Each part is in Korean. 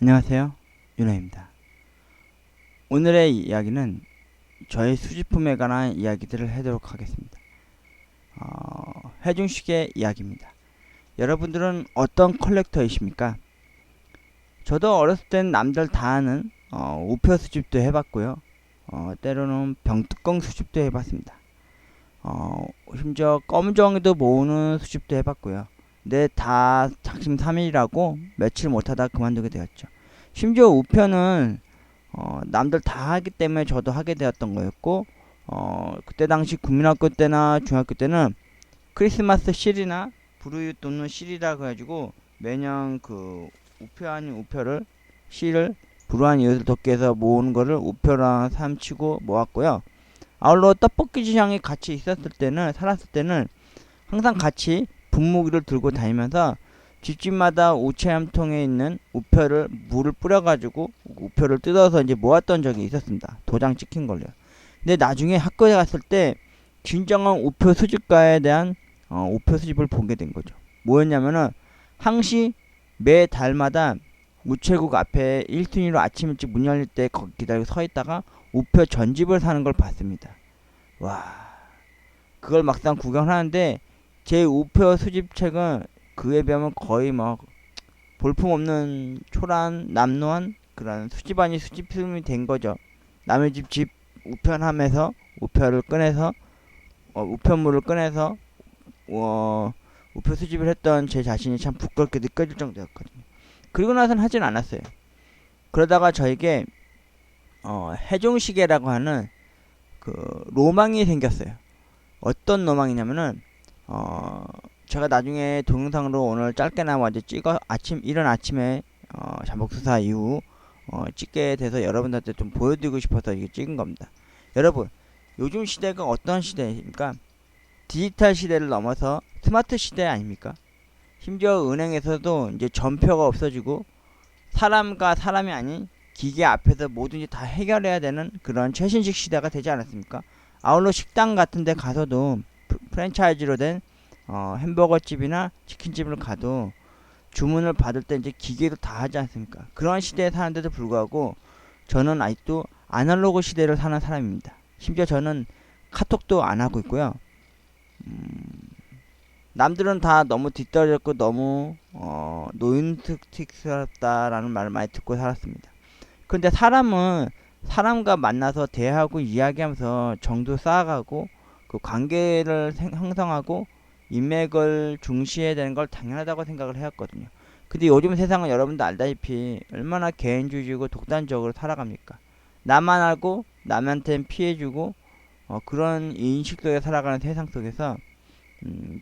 안녕하세요, 윤호입니다. 오늘의 이야기는 저의 수집품에 관한 이야기들을 하도록 하겠습니다. 해중시계 이야기입니다. 여러분들은 어떤 컬렉터이십니까? 저도 어렸을 땐 남들 다 아는 우표 수집도 해봤고요. 때로는 병뚜껑 수집도 해봤습니다. 심지어 껌종이도 모으는 수집도 해봤고요. 근데 다 작심삼일이라고 며칠 못하다 그만두게 되었죠. 심지어 우표는 남들 다 하기 때문에 저도 하게 되었던 거였고, 그때 당시 국민학교 때나 중학교 때는 크리스마스 실이나 불우유 또는 실이라 그래가지고 매년 그 우표 아닌 우표를 실을 불우한 이웃을 돕기 위해서 모으는 거를 우표랑 삼치고 모았고요. 아울러 떡볶이 시장에 같이 있었을 때는 살았을 때는 항상 같이 분무기를 들고 다니면서 집집마다 우체함통에 있는 우표를 물을 뿌려가지고 우표를 뜯어서 이제 모았던 적이 있었습니다. 도장 찍힌 걸로요. 근데 나중에 학교에 갔을 때 진정한 우표 수집가에 대한 우표 수집을 보게 된 거죠. 뭐였냐면은 항시 매 달마다 우체국 앞에 1순위로 아침 일찍 문 열릴 때 거기 기다리고 서 있다가 우표 전집을 사는 걸 봤습니다. 와, 그걸 막상 구경하는데 제 우표 수집책은 그에 비하면 거의 뭐 볼품없는 초라한 남루한 그런 수집 아닌 수집품이 된 거죠. 남의 집 우편함에서 우표를 꺼내서 우편물을 꺼내서 우표 수집을 했던 제 자신이 참 부끄럽게 느껴질 정도였거든요. 그리고 나서는 하진 않았어요. 그러다가 저에게 해종시계라고 하는 그 로망이 생겼어요. 어떤 로망이냐면은 제가 나중에 동영상으로 오늘 짧게나마 이제 찍어 이른 아침에 잠복수사 이후 찍게 돼서 여러분들한테 좀 보여드리고 싶어서 이게 찍은 겁니다. 여러분, 요즘 시대가 어떤 시대입니까? 디지털 시대를 넘어서 스마트 시대 아닙니까? 심지어 은행에서도 이제 전표가 없어지고 사람과 사람이 아닌 기계 앞에서 뭐든지 다 해결해야 되는 그런 최신식 시대가 되지 않았습니까? 아울러 식당 같은 데 가서도 프랜차이즈로 된 햄버거 집이나 치킨집을 가도 주문을 받을 때 이제 기계로 다 하지 않습니까? 그런 시대에 사는데도 불구하고 저는 아직도 아날로그 시대를 사는 사람입니다. 심지어 저는 카톡도 안 하고 있고요. 남들은 다 너무 뒤떨어졌고 너무 노인특틱스럽다라는 말을 많이 듣고 살았습니다. 근데 사람은 사람과 만나서 대화하고 이야기하면서 정도 쌓아가고 그 관계를 형성하고 인맥을 중시해야 되는 걸 당연하다고 생각을 해왔거든요. 근데 요즘 세상은 여러분도 알다시피 얼마나 개인주의고 독단적으로 살아갑니까? 나만 알고 남한테는 피해주고 그런 인식 속에 살아가는 세상 속에서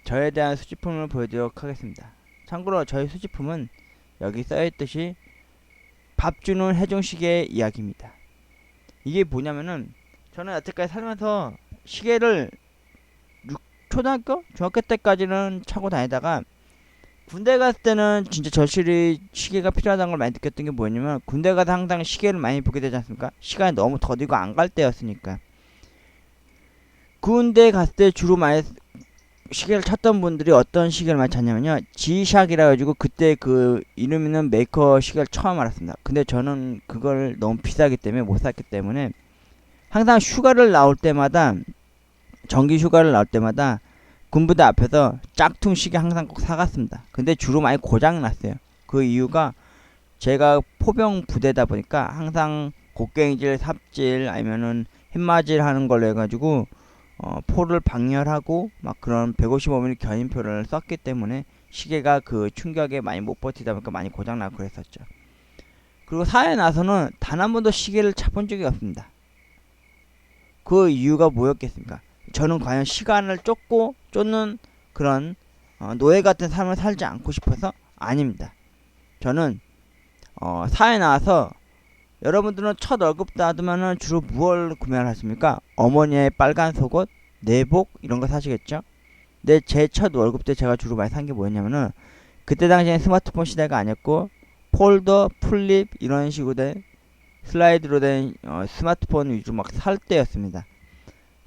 저에 대한 수집품을 보여드리도록 하겠습니다. 참고로 저의 수집품은 여기 써있듯이 밥 주는 해종시계 이야기입니다. 이게 뭐냐면은 저는 여태까지 살면서 시계를 초등학교? 중학교 때까지는 차고 다니다가 군대 갔을 때는 진짜 절실히 시계가 필요하다는 걸 많이 느꼈던 게 뭐냐면 군대 가서 항상 시계를 많이 보게 되지 않습니까? 시간이 너무 더디고 안 갈 때였으니까. 군대 갔을 때 주로 많이 시계를 찾던 분들이 어떤 시계를 많이 찾냐면요, G샥이라 가지고 그때 그 이름 있는 메이커 시계를 처음 알았습니다. 근데 저는 그걸 너무 비싸기 때문에 못 샀기 때문에 항상 휴가를 나올 때마다 정기 휴가를 나올 때마다 군부대 앞에서 짝퉁 시계 항상 꼭 사갔습니다. 근데 주로 많이 고장 났어요. 그 이유가 제가 포병 부대다 보니까 항상 곡괭이질, 삽질 아니면은 흰마질 하는 걸로 해가지고 포를 방열하고 막 그런 155mm 견인표를 썼기 때문에 시계가 그 충격에 많이 못 버티다 보니까 많이 고장나고 그랬었죠. 그리고 사회에 나서는 단 한 번도 시계를 차본 적이 없습니다. 그 이유가 뭐였겠습니까? 저는 과연 시간을 쫓는 그런 노예 같은 삶을 살지 않고 싶어서? 아닙니다. 저는 사회에 나와서 여러분들은 첫 월급 받으면은 주로 무얼 구매를 하십니까? 어머니의 빨간 속옷, 내복 이런 거 사시겠죠? 근데 제 첫 월급 때 제가 주로 많이 산 게 뭐였냐면은 그때 당시엔 스마트폰 시대가 아니었고 폴더, 플립 이런 식으로 된 슬라이드로 된 스마트폰 위주로 막 살 때였습니다.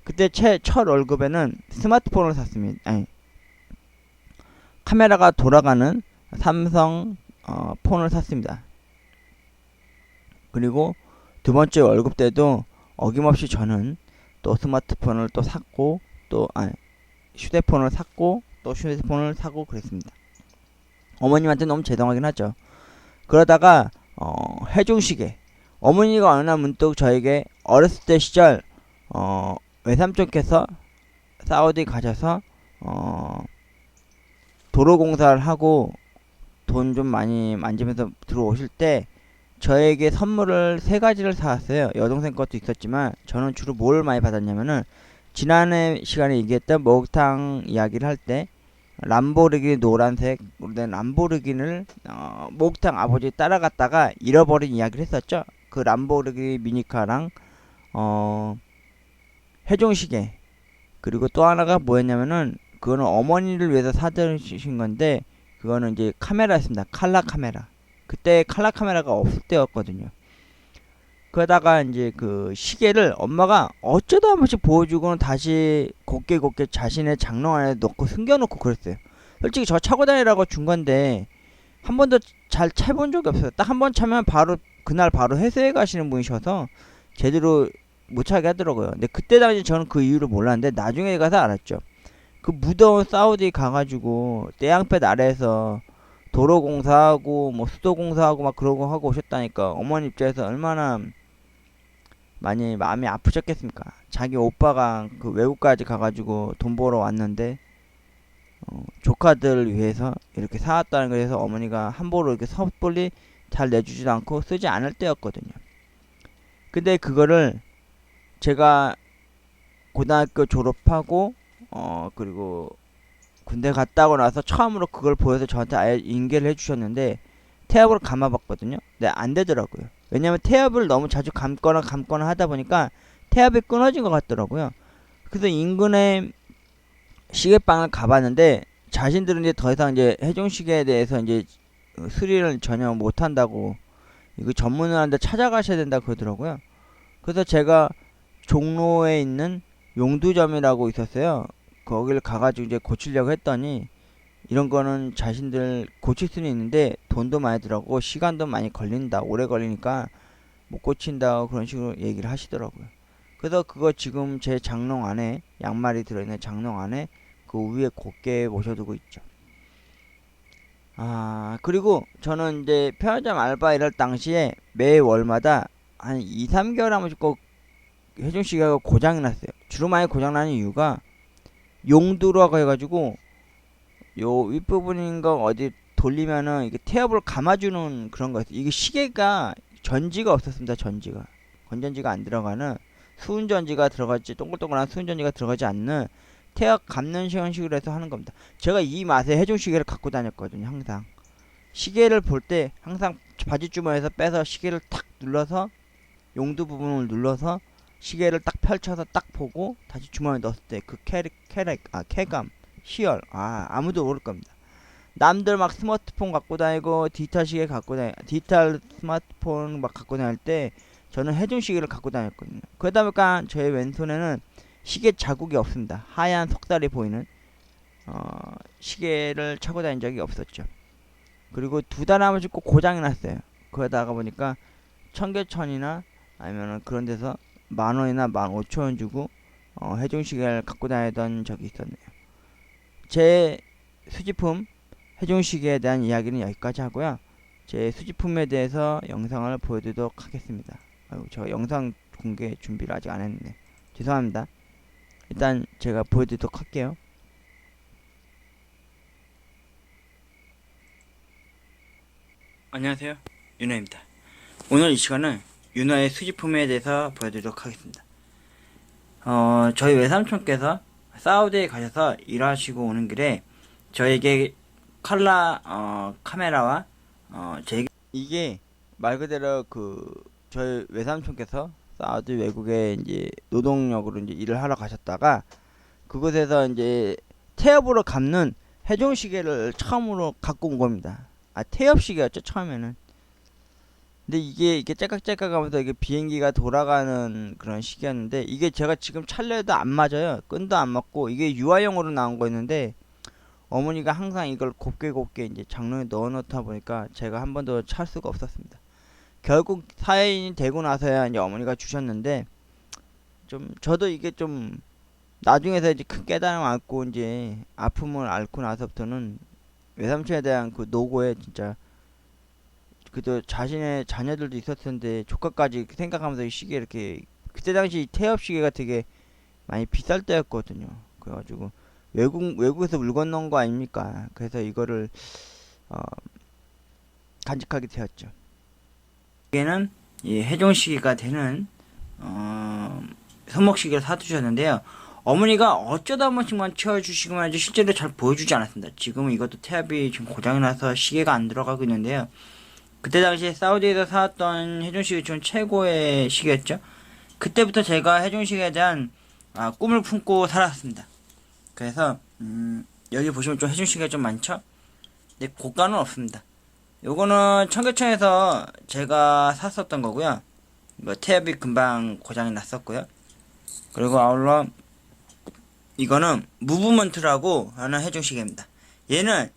그때 첫 월급에는 스마트폰을 샀습니다. 아니, 카메라가 돌아가는 삼성 폰을 샀습니다. 그리고 두 번째 월급 때도 어김없이 저는 또 스마트폰을 또 샀고 또 휴대폰을 샀고 또 휴대폰을 사고 그랬습니다. 어머님한테 너무 죄송하긴 하죠. 그러다가 해중시계, 어머니가 어느 날 문득 저에게 어렸을 때 시절 외삼촌께서 사우디 가셔서 도로공사를 하고 돈 좀 많이 만지면서 들어오실 때 저에게 선물을 세 가지를 사왔어요. 여동생 것도 있었지만 저는 주로 뭘 많이 받았냐면은 지난해 시간에 얘기했던 목욕탕 이야기를 할 때 람보르기니 노란색으로 된 람보르기니를 목욕탕 아버지 따라갔다가 잃어버린 이야기를 했었죠. 그 람보르기니 미니카랑 해종시계, 그리고 또 하나가 뭐였냐면은 그거는 어머니를 위해서 사드신 건데 그거는 이제 카메라였습니다. 칼라 카메라. 그때 칼라 카메라가 없을 때였거든요. 그러다가 이제 그 시계를 엄마가 어쩌다 한 번씩 보여주고는 다시 곱게 자신의 장롱 안에 넣고 숨겨놓고 그랬어요. 솔직히 저 차고 다니라고 준 건데 한 번도 잘 차본 적이 없어요. 딱 한 번 차면 바로 그날 바로 회사에 가시는 분이셔서 제대로 못 차게 하더라고요. 근데 그때 당시 저는 그 이유를 몰랐는데 나중에 가서 알았죠. 그 무더운 사우디 가가지고 태양볕 아래에서 도로공사하고 뭐 수도공사하고 막 그러고 하고 오셨다니까 어머니 입장에서 얼마나 많이 마음이 아프셨겠습니까? 자기 오빠가 그 외국까지 가가지고 돈 벌어 왔는데 조카들을 위해서 이렇게 사왔다는 거에서 어머니가 함부로 이렇게 섣불리 잘 내주지도 않고 쓰지 않을 때였거든요. 근데 그거를 제가 고등학교 졸업하고 그리고 군대 갔다 오고 나서 처음으로 그걸 보여서 저한테 아예 인계를 해주셨는데 태엽을 감아봤거든요. 근데 안 되더라고요. 왜냐면 태엽을 너무 자주 감거나 하다 보니까 태엽이 끊어진 것 같더라고요. 그래서 인근에 시계방을 가봤는데 자신들은 이제 더 이상 이제 해종시계에 대해서 이제 수리를 전혀 못한다고 이거 전문을 하는데 찾아가셔야 된다 그러더라고요. 그래서 제가 종로에 있는 용두점이라고 있었어요. 거기를 가가지고 이제 고치려고 했더니 이런 거는 자신들 고칠 수는 있는데 돈도 많이 들어가고 시간도 많이 걸린다, 오래 걸리니까 못 고친다 그런 식으로 얘기를 하시더라고요. 그래서 그거 지금 제 장롱 안에, 양말이 들어있는 장롱 안에 그 위에 곱게 모셔두고 있죠. 그리고 저는 이제 편의점 알바 일할 당시에 매 월마다 한 2, 3개월 한 번씩 꼭 해중시계가 고장이 났어요. 주로 많이 고장나는 이유가 용두라고 해가지고 요 윗부분인가 어디 돌리면은 이게 태엽을 감아주는 그런 거였어요. 이게 시계가 전지가 없었습니다. 전지가 건전지가 안 들어가는 수은전지가 들어가지, 동글동글한 수은전지가 들어가지 않는 태엽 감는 형식으로 해서 하는 겁니다. 제가 이 맛에 해중시계를 갖고 다녔거든요. 항상 시계를 볼 때 항상 바지 주머니에서 빼서 시계를 탁 눌러서 용두 부분을 눌러서 시계를 딱 펼쳐서 딱 보고 다시 주머니에 넣었을 때 그 쾌감, 희열, 아무도 모를 겁니다. 남들 막 스마트폰 갖고 다니고 디지털 시계 갖고 다니, 디지털 스마트폰 막 갖고 다닐 때 저는 해중 시계를 갖고 다녔거든요. 그러다 보니까 저의 왼손에는 시계 자국이 없습니다. 하얀 속살이 보이는 시계를 차고 다닌 적이 없었죠. 그리고 두 달 한 번씩 꼭 고장이 났어요. 그러다가 보니까 청계천이나 아니면은 그런 데서 10,000원이나 15,000원 주고 해중시계를 갖고 다니던 적이 있었네요. 제 수집품 해중시계에 대한 이야기는 여기까지 하고요. 제 수집품에 대해서 영상을 보여드리도록 하겠습니다. 제가 영상 공개 준비를 아직 안 했는데 죄송합니다. 일단 제가 보여드리도록 할게요. 안녕하세요, 윤아입니다. 오늘 이 시간은 윤아의 수집품에 대해서 보여드리도록 하겠습니다. 저희 외삼촌께서 사우디에 가셔서 일하시고 오는 길에 저에게 카메라와 이게 말 그대로 저희 외삼촌께서 사우디 외국에 이제 노동력으로 이제 일을 하러 가셨다가 그곳에서 이제 태엽으로 감는 해종시계를 처음으로 갖고 온 겁니다. 태엽시계였죠 처음에는. 근데 이게 째깍째깍 하면서 이게 비행기가 돌아가는 그런 시계였는데 이게 제가 지금 찰려도 안 맞아요. 끈도 안 맞고 이게 유아용으로 나온 거였는데 어머니가 항상 이걸 곱게 이제 장롱에 넣어 놓다 보니까 제가 한 번도 찰 수가 없었습니다. 결국 사회인이 되고 나서야 이제 어머니가 주셨는데, 좀 저도 이게 좀 나중에서 이제 큰 깨달음을 얻고 이제 아픔을 앓고 나서부터는 외삼촌에 대한 그 노고에 진짜, 그저 자신의 자녀들도 있었을 텐데 조카까지 생각하면서 이 시계 이렇게, 그때 당시 태엽 시계가 되게 많이 비쌀 때였거든요. 그래가지고 외국에서 물건 넣은 거 아닙니까? 그래서 이거를 어, 간직하게 되었죠. 이게는 이 해종 시계가 되는 손목 시계를 사두셨는데요. 어머니가 어쩌다 한 번씩만 채워주시고만 하지 실제로 잘 보여주지 않았습니다. 지금은 이것도 태엽이 지금 고장이 나서 시계가 안 들어가고 있는데요. 그때 당시에 사우디에서 사왔던 해종 시계 중 최고의 시계였죠. 그때부터 제가 해종 시계에 대한 꿈을 품고 살았습니다. 그래서 여기 보시면 좀 해종 시계가 좀 많죠? 근데 고가는 없습니다. 요거는 청계천에서 제가 샀었던 거고요. 뭐 태엽이 금방 고장이 났었고요. 그리고 아울러 이거는 무브먼트라고 하는 해종 시계입니다. 얘는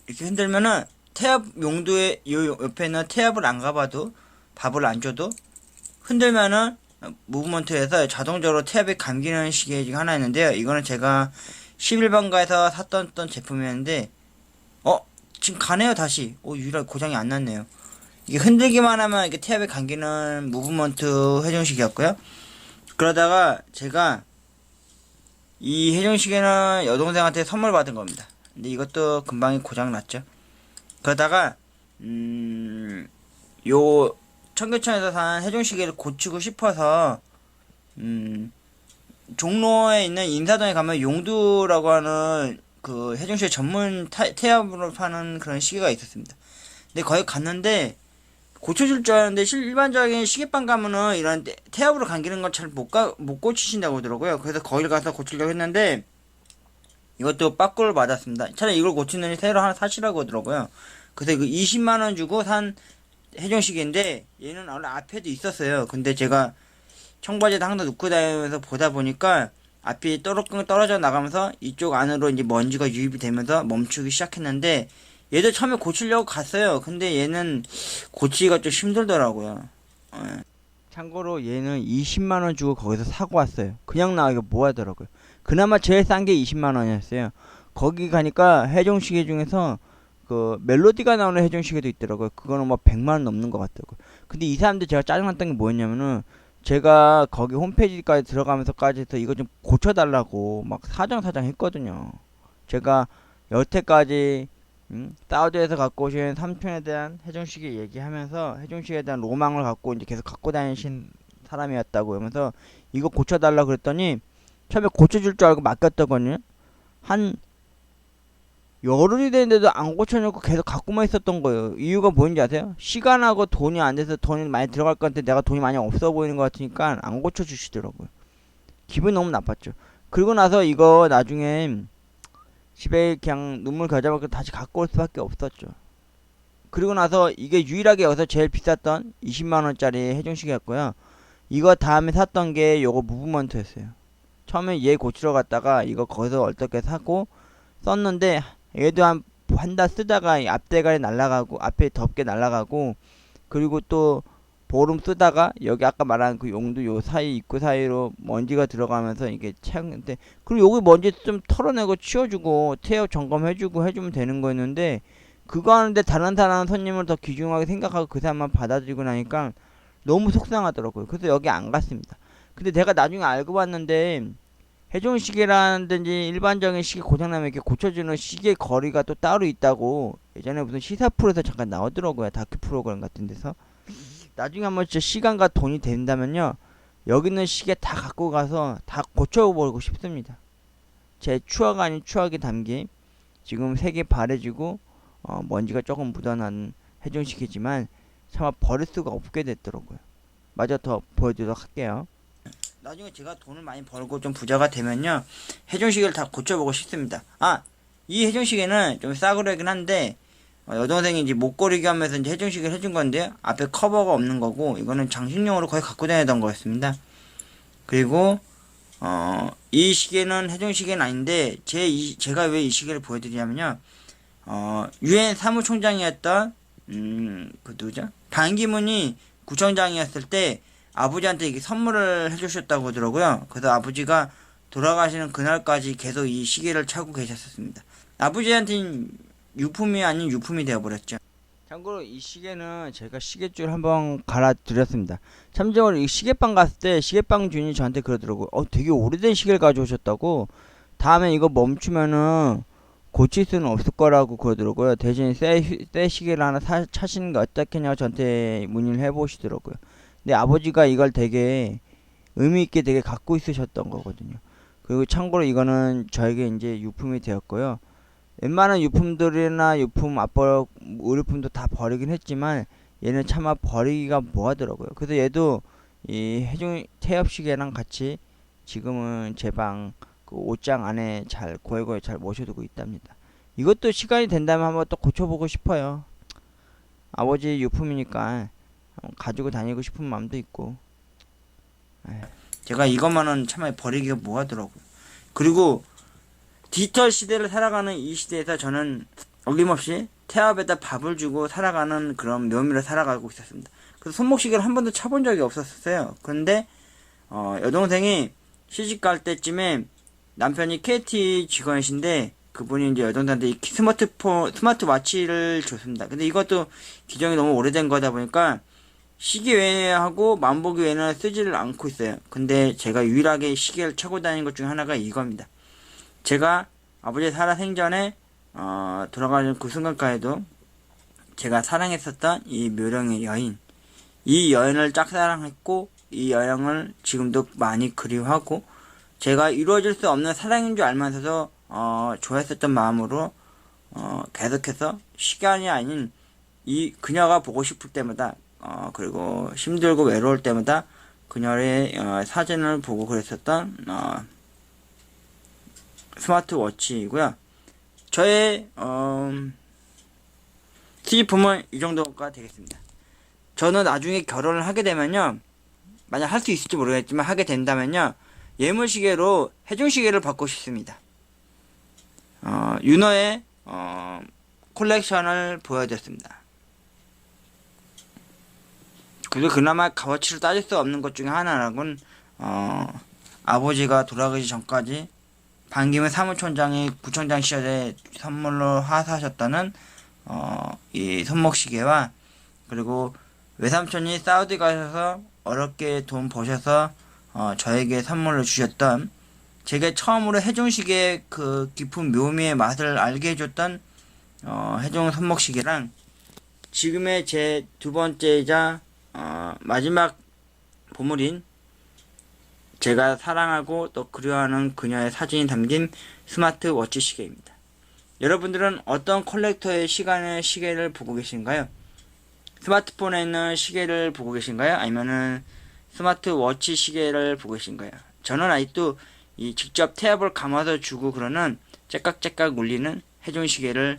이렇게 흔들면은 태엽 용도에 요 옆에 있는 태엽을 안 가봐도, 밥을 안 줘도 흔들면은 무브먼트에서 자동적으로 태엽이 감기는 시계 중 하나였는데요. 이거는 제가 11번가에서 샀던 제품이었는데 지금 가네요. 다시 유일하게 고장이 안 났네요. 이게 흔들기만 하면 이게 태엽이 감기는 무브먼트 회전식이었고요. 그러다가 제가 이 회전식에는 여동생한테 선물 받은 겁니다. 근데 이것도 금방이 고장 났죠. 그러다가 요 청계천에서 산 해종시계를 고치고 싶어서 종로에 있는 인사동에 가면 용두라고 하는 그 해종시계 전문 태엽으로 파는 그런 시계가 있었습니다. 근데 거기 갔는데 고쳐줄 줄 알았는데 일반적인 시계방 가면은 이런 태엽으로 감기는 건 잘 못 고치신다고 하더라고요. 그래서 거길 가서 고치려고 했는데 이것도 빠꾸를 맞았습니다. 차라리 이걸 고치느니 새로 하나 사시라고 하더라고요. 그래서 이거 20만원 주고 산 해종시계인데 얘는 원래 앞에도 있었어요. 근데 제가 청바지에다 항상 놓고 다니면서 보다 보니까 앞이 떨어져 나가면서 이쪽 안으로 이제 먼지가 유입이 되면서 멈추기 시작했는데, 얘도 처음에 고치려고 갔어요. 근데 얘는 고치기가 좀 힘들더라고요. 참고로 얘는 20만원 주고 거기서 사고 왔어요. 그냥 나가기가 뭐하더라고요. 그나마 제일 싼 게 20만원이었어요. 거기 가니까 해종시계 중에서 그 멜로디가 나오는 해종시계도 있더라고요. 그거는 뭐 100만원 넘는 것 같더라고요. 근데 이 사람들 제가 짜증났던 게 뭐였냐면은, 제가 거기 홈페이지까지 들어가면서까지 해서 이거 좀 고쳐달라고 막 사정사정 했거든요. 제가 여태까지 사우디에서 갖고 오신 삼촌에 대한 해종시계 얘기하면서 해종시계에 대한 로망을 갖고 이제 계속 갖고 다니신 사람이었다고 하면서 이거 고쳐달라고 그랬더니 처음에 고쳐줄 줄 알고 맡겼더거든요. 한 열흘이 됐는데도 안 고쳐놓고 계속 갖고만 있었던 거예요. 이유가 뭔지 아세요? 시간하고 돈이 안 돼서 돈이 많이 들어갈 것 같은데 내가 돈이 많이 없어 보이는 것 같으니까 안 고쳐주시더라고요. 기분이 너무 나빴죠. 그리고 나서 이거 나중에 집에 그냥 눈물 겨자먹고 다시 갖고 올 수밖에 없었죠. 그리고 나서 이게 유일하게 여기서 제일 비쌌던 20만원짜리 해종시계였고요. 이거 다음에 샀던 게 요거 무브먼트였어요. 처음에 얘 고치러 갔다가 이거 거기서 얼떨결에 사고 썼는데, 얘도 한 달 쓰다가 앞대가리 날라가고 앞에 덮개 날라가고, 그리고 또 보름 쓰다가 여기 아까 말한 그 용도 요 사이 입구 사이로 먼지가 들어가면서 이게 채우는데, 그리고 여기 먼지 좀 털어내고 치워주고 태엽 점검해주고 해주면 되는 거였는데, 그거 하는데 다른 사람 손님을 더 귀중하게 생각하고 그 사람만 받아들이고 나니까 너무 속상하더라고요. 그래서 여기 안 갔습니다. 근데 내가 나중에 알고 봤는데, 해종시계라든지 일반적인 시계 고장나면 이렇게 고쳐주는 시계 거리가 또 따로 있다고 예전에 무슨 시사 프로에서 잠깐 나오더라고요. 다큐 프로그램 같은 데서. 나중에 한번 진짜 시간과 돈이 된다면요, 여기 있는 시계 다 갖고 가서 다 고쳐보고 싶습니다. 제 추억 아닌 추억이 담긴, 지금 색이 바래지고 먼지가 조금 묻어난 해종시계지만 차마 버릴 수가 없게 됐더라고요. 마저 더 보여드리도록 할게요. 나중에 제가 돈을 많이 벌고 좀 부자가 되면요, 해종시계를 다 고쳐보고 싶습니다. 이 해종시계는 좀 싸구려긴 한데 여동생이 이제 목걸이 겸해서 이제 해종시계를 해준 건데요, 앞에 커버가 없는 거고 이거는 장식용으로 거의 갖고 다니던 거였습니다. 그리고 이 시계는 해종시계는 아닌데 제가 왜 이 시계를 보여드리냐면요, 유엔 사무총장이었던 그 누구죠? 반기문이 구청장이었을 때 아버지한테 이게 선물을 해주셨다고 하더라고요. 그래서 아버지가 돌아가시는 그날까지 계속 이 시계를 차고 계셨었습니다. 아버지한테는 유품이 아닌 유품이 되어버렸죠. 참고로 이 시계는 제가 시계줄 한번 갈아드렸습니다. 참고로 이 시계방 갔을 때 시계방 주인이 저한테 그러더라고요. 되게 오래된 시계를 가져오셨다고. 다음에 이거 멈추면은 고칠 수는 없을 거라고 그러더라고요. 대신 새 시계를 하나 차시는 게 어떻겠냐고 저한테 문의를 해보시더라고요. 근데 아버지가 이걸 되게 의미있게 되게 갖고 있으셨던 거거든요. 그리고 참고로 이거는 저에게 이제 유품이 되었고요. 웬만한 유품들이나 유품, 의료품도 다 버리긴 했지만 얘는 차마 버리기가 뭐하더라고요. 그래서 얘도 이 해중 태엽시계랑 같이 지금은 제 방 그 옷장 안에 잘 고이고이 잘 모셔두고 있답니다. 이것도 시간이 된다면 한번 또 고쳐보고 싶어요. 아버지 유품이니까 가지고 다니고 싶은 마음도 있고. 제가 이것만은 차마 버리기가 뭐하더라고요. 그리고 디지털 시대를 살아가는 이 시대에서 저는 어김없이 태압에다 밥을 주고 살아가는 그런 묘미를 살아가고 있었습니다. 그래서 손목시계를 한 번도 차본 적이 없었어요. 그런데 여동생이 시집 갈 때쯤에 남편이 KT 직원이신데 그분이 이제 여동생한테 스마트워치를 줬습니다. 근데 이것도 기종이 너무 오래된 거다 보니까 시계 외하고 만보기 외에는 쓰지를 않고 있어요. 근데 제가 유일하게 시계를 차고 다니는 것 중에 하나가 이겁니다. 제가 아버지 살아 생전에 돌아가는 그 순간까지도 제가 사랑했었던 이 묘령의 여인, 이 여인을 짝사랑했고 이 여인을 지금도 많이 그리워하고 제가 이루어질 수 없는 사랑인 줄 알면서도 좋아했었던 마음으로 계속해서 시간이 아닌 이 그녀가 보고 싶을 때마다 그리고 힘들고 외로울 때마다 그녀의 사진을 보고 그랬었던 스마트워치이고요. 저의 수집품은 이 정도가 되겠습니다. 저는 나중에 결혼을 하게 되면요, 만약 할 수 있을지 모르겠지만 하게 된다면요, 예물시계로 해중시계를 받고 싶습니다. 윤어의 콜렉션을 보여드렸습니다. 그리고 그나마 값어치를 따질 수 없는 것 중에 하나라곤 아버지가 돌아가기 전까지 반기문 사무총장이 구청장 시절에 선물로 하사하셨다는 이 손목시계와 그리고 외삼촌이 사우디 가셔서 어렵게 돈 버셔서 저에게 선물로 주셨던 제게 처음으로 해중시계의 그 깊은 묘미의 맛을 알게 해줬던 해중 손목시계랑 지금의 제 두 번째이자 마지막 보물인 제가 사랑하고 또 그리워하는 그녀의 사진이 담긴 스마트워치 시계입니다. 여러분들은 어떤 컬렉터의 시계를 보고 계신가요? 스마트폰에 있는 시계를 보고 계신가요? 아니면은 스마트워치 시계를 보고 계신가요? 저는 아직도 이 직접 태엽을 감아서 주고 그러는 째깍째깍 울리는 해중 시계를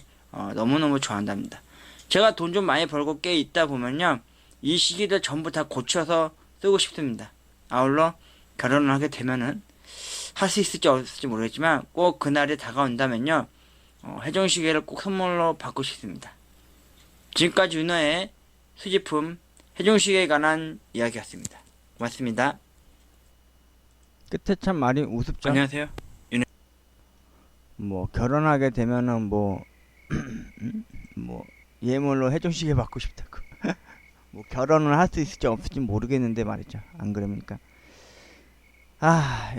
너무너무 좋아한답니다. 제가 돈 좀 많이 벌고 꽤 있다 보면요, 이 시계들 전부 다 고쳐서 쓰고 싶습니다. 아울러 결혼을 하게 되면은 할 수 있을지 없을지 모르겠지만 꼭 그날이 다가온다면요, 해중 시계를 꼭 선물로 받고 싶습니다. 지금까지 윤호의 수집품 해중 시계에 관한 이야기였습니다. 고맙습니다. 끝에 참 말이 우습죠? 안녕하세요. 뭐 결혼하게 되면은 뭐 예물로 해중 시계 받고 싶다고. 뭐 결혼을 할 수 있을지 없을지 모르겠는데 말이죠. 안 그럽니까?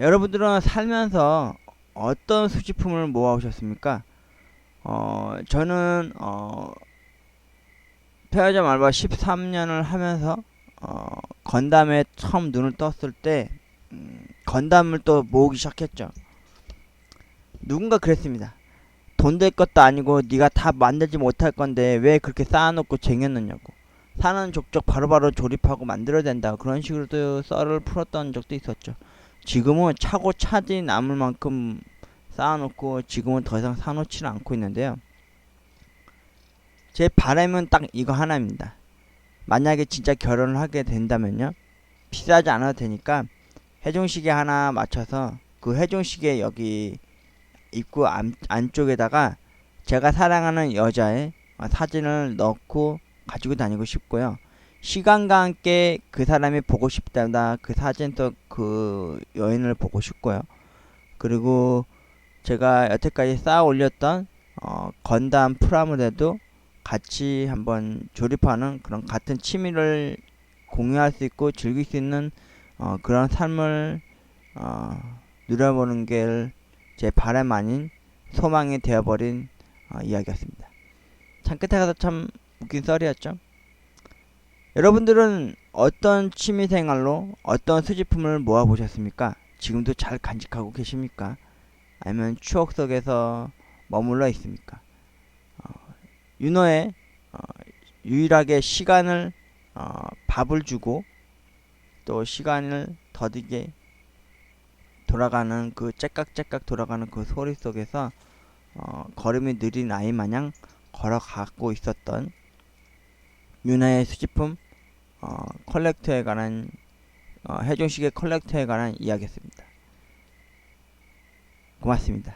여러분들은 살면서 어떤 수집품을 모아오셨습니까? 저는 페어점 알바 13년을 하면서 건담에 처음 눈을 떴을 때 건담을 또 모으기 시작했죠. 누군가 그랬습니다. 돈 될 것도 아니고 네가 다 만들지 못할 건데 왜 그렇게 쌓아놓고 쟁여놓냐고. 사는 족족 바로바로 조립하고 만들어야 된다. 그런 식으로도 썰을 풀었던 적도 있었죠. 지금은 차고 차지 남을 만큼 쌓아놓고 지금은 더 이상 사놓지는 않고 있는데요. 제 바람은 딱 이거 하나입니다. 만약에 진짜 결혼을 하게 된다면요, 비싸지 않아도 되니까 해중시계 하나 맞춰서 그 해중시계 여기 입구 안쪽에다가 제가 사랑하는 여자의 사진을 넣고 가지고 다니고 싶고요. 시간과 함께 그 사람이 보고 싶다, 그 사진 속 그 여인을 보고 싶고요. 그리고 제가 여태까지 쌓아 올렸던 건담 프라모델도 같이 한번 조립하는 그런 같은 취미를 공유할 수 있고 즐길 수 있는 그런 삶을 누려보는 게 제 바람 아닌 소망이 되어버린 이야기였습니다. 참 끝에 가서 참 웃긴 썰이었죠. 여러분들은 어떤 취미생활로 어떤 수집품을 모아보셨습니까? 지금도 잘 간직하고 계십니까? 아니면 추억 속에서 머물러 있습니까? 윤호의 유일하게 시간을 밥을 주고 또 시간을 더디게 돌아가는 그 째깍째깍 돌아가는 그 소리 속에서 걸음이 느린 아이 마냥 걸어가고 있었던 윤호의 수집품 컬렉터에 관한 해종시계 컬렉터에 관한 이야기였습니다. 고맙습니다.